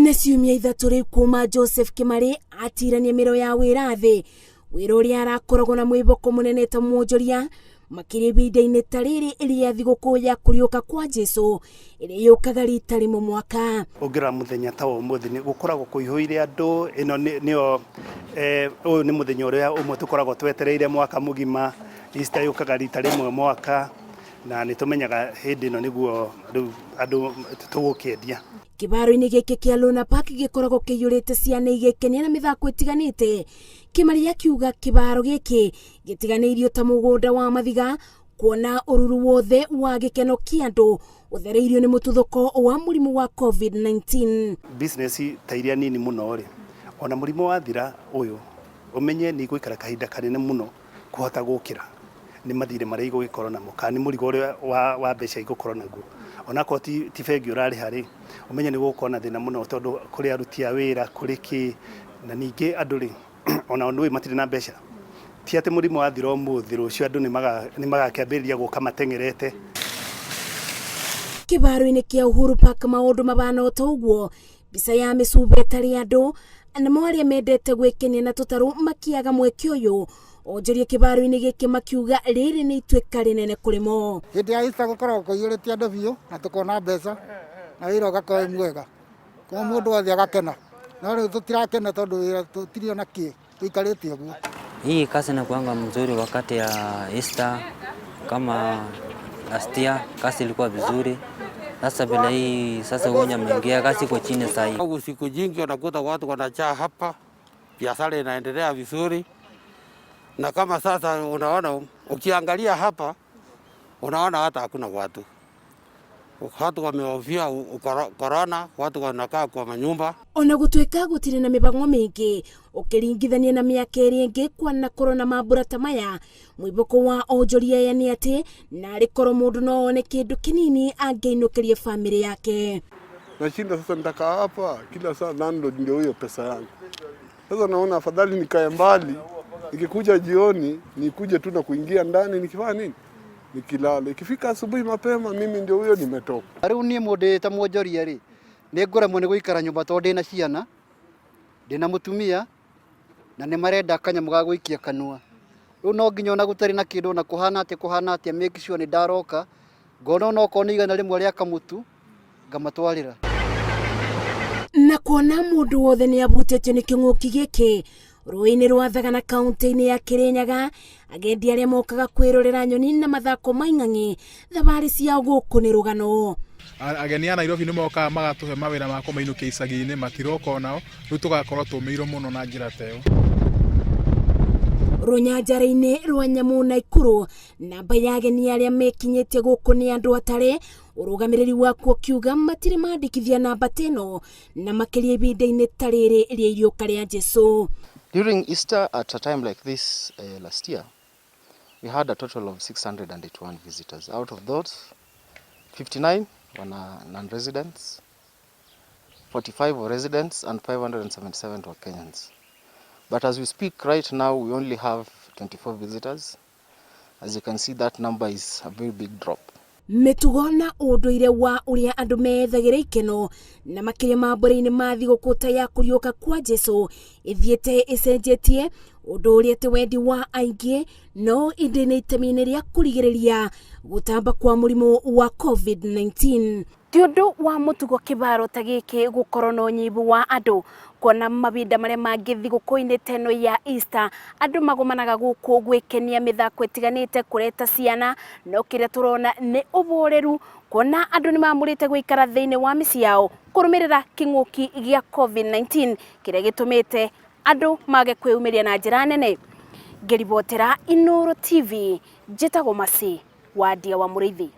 Nĩ ciumia ithatũ rĩu kuma Joseph Kimari atirania mĩro ya wĩra thĩ, wĩra ũrĩa arakoragwo na mwĩboko mũnene ta mwonjoria makĩria ihinda-inĩ ta rĩrĩ rĩa thigũkũ ya kũriũka kwa Jesũ ĩrĩa yũkaga rita rimwe mwaka. Ũngĩra mũthenya ta ũmũthĩ nĩ gũkoragwo kũihũire andũ, ĩno nĩyo ũyũ nĩ mũthenya ũrĩa ũmwe tũkoragwo twetereire mwaka mũgima. Easter yũkaga rita rimwe mwaka na nĩ tũmenyaga hĩndĩ ĩno nĩguo andũ tũgũkĩendia. Kĩbaro-inĩ gĩkĩ kĩa Luna Park gĩkoragwo kĩiyũrĩte ciana igĩkenia na mĩthako ĩtiganĩte. Kimari akiuga kĩbaro gĩkĩ gĩtiganĩirio ta mũgũnda wa mathiga, kuona ũruru wothe wa gĩkeno kĩa andũ ũthereirio nĩ mũtuthũko wa mũrimũ wa COVID-19. Business ta iria nini mũno rĩ, ona mũrimũ wa thira ũyũ ũmenye nĩ gũikara kahinda kanene mũno kũhota gũkĩra. Nĩ mathirĩ marĩa igũgĩkorwo namo, kana nĩ mũrigo ũrĩa wa mbeca igũkorwo naguo. Onako ti bengi ũrarĩ harĩ, ũmenye nĩ gũkorwo na thĩna mũno tondũ kũrĩ aruti a wĩra, kũrĩ kĩ, na ningĩ andũ rĩ ona ndũĩ matirĩ na mbeca. Ti atĩ mũrimũ wa thira ũmũthĩ rũciũ andũ nĩ magakĩambĩrĩria gũka matengerete. Kĩbaro-inĩ kĩa Uhuru Park maũndũ mabana o ta ũguo, mbica ya mĩcumba ĩtarĩ andũ na arĩa mendete gwĩkenia na tũtarũ makĩaga mweke ũyũ. Onjoria kĩbaro-inĩ gĩkĩ makiuga rĩrĩ nĩ ituĩka rĩnene kũrĩ mo. Hĩndĩ ya Easter gũkoragwo kũiyũrĩte andũ biũ na tukona mbeca na wĩra ũgakorwo mwega, kwa mũndũ wothe agakena. Na rĩu tũtirakena tondũ wĩra tũtirĩ na kĩ, tũikarĩte ũguo. Hii kazi inakuanga mzuri wakati ya Easter, kama last year kazi ilikuwa vizuri. Sasa bila hii sasa uonya mwingia kazi iko chini sasa hivi. Siku nyingi unakuta watu wanajaa hapa, biashara inaendelea vizuri. Na kama sasa unaona ukiangalia hapa unaona hata hakuna watu. Watu wamehofia corona, watu wanakaa kwa manyumba. Ona gũtuĩka gũtirĩ na mĩbango mĩingĩ ũkĩringithania na mĩaka ĩrĩa ĩngĩ kwana korona mambura ta maya, mwĩboko wa onjoria ya nĩ atĩ narĩ korwo mũndũ no one kĩndũ kĩnini angĩinũkĩrie famĩlĩ yake. Nashinda sasa nitakaa hapa kila saa landlord ndio huyo pesa yangu. Sasa naona afadhali nikae mbali, nikikuja jioni nikuje tu na kuingia ndani nikifanya nini? Nikilala. Ikifika asubuhi mapema mimi ndio huyo nimetoka. Rĩu niĩ mũndũ ta mwonjoria rĩ, nĩ ngoremwo nĩ gũikara nyũmba tondũ ndĩna ciana, ndĩna mũtumia na nĩ marenda kanyamũ ga gũikia kanua. Rĩu no nginya ona gũtarĩ na kĩndũ na kũhana atĩa make sure nĩ ndaroka, ngona no korwo nĩ igana rĩmwe rĩa kamutu ngamatwarĩra. Na kuona mũndũ wothe nĩ abutĩtio nĩ kĩng'ũki gĩkĩ rũĩ-inĩ rwa Thagana kaunti-inĩ ya Kirinyaga, agendi arĩa mokaga kwĩrorera nyoni na mathako maing'ang'i, thabarĩ ciao gũkũ nĩ rũgano. Ageni a Nairobi nĩ mokaga magatũhe mawĩra ma kũmainũkia icagi-inĩ, matiroka nao, rĩu tũgakorwo tũmĩirwo mũno na njĩra ta ĩyo. Rũnyanjara-inĩ rwa Nyamũ Naikuru, namba ya ageni arĩa mekinyĩtie gũkũ nĩ andũ atarĩ, ũrũgamĩrĩri wakuo kiuga matirĩ mandĩkithia namba teno na makĩria ihinda-inĩ ta rĩrĩ rĩa iriũka rĩa Jesũ. During Easter at a time like this last year, we had a total of 681 visitors. Out of those, 59 were non-residents, 45 were residents, and 577 were Kenyans. But as we speak right now, we only have 24 visitors. As you can see, that number is a very big drop. Mĩtugo na ũndũire wa ũrĩa andũ methagĩra ikeno na makĩria mambura-inĩ ma thigũkũ ta ya kũriũka kwa Jesũ ĩthiĩte ĩcenjetie, ũndũ ũrĩa ti wendi wa aingĩ no ĩndĩ nĩ itemi-inĩ rĩa kũrigĩrĩria gũtamba kwa mũrimũ wa COVID-19. Ti ũndũ wa mũtugo kĩbaro ta gĩkĩ gũkorwo na ũnyihu wa andũ, kuona mabinda marĩa mangĩ thigũkũ-inĩ teno ya Easter andũ magomanaga gũkũ gwĩkenia mĩthako ĩtiganĩte kũreta ciana, no kĩrĩa tũrona nĩ ũboreru, kuona andũ nĩ mamũrĩte gũikara thĩinĩ wa mĩciĩ yao kũrũmĩrĩra kĩng'ũki gĩa COVID-19 kĩrĩa gĩtũmĩte andũ mage kwĩumĩria na njĩra nene. Ngĩribotera Inooro TV, njĩtagwo Masi wa Ndia wa Mũrĩithi.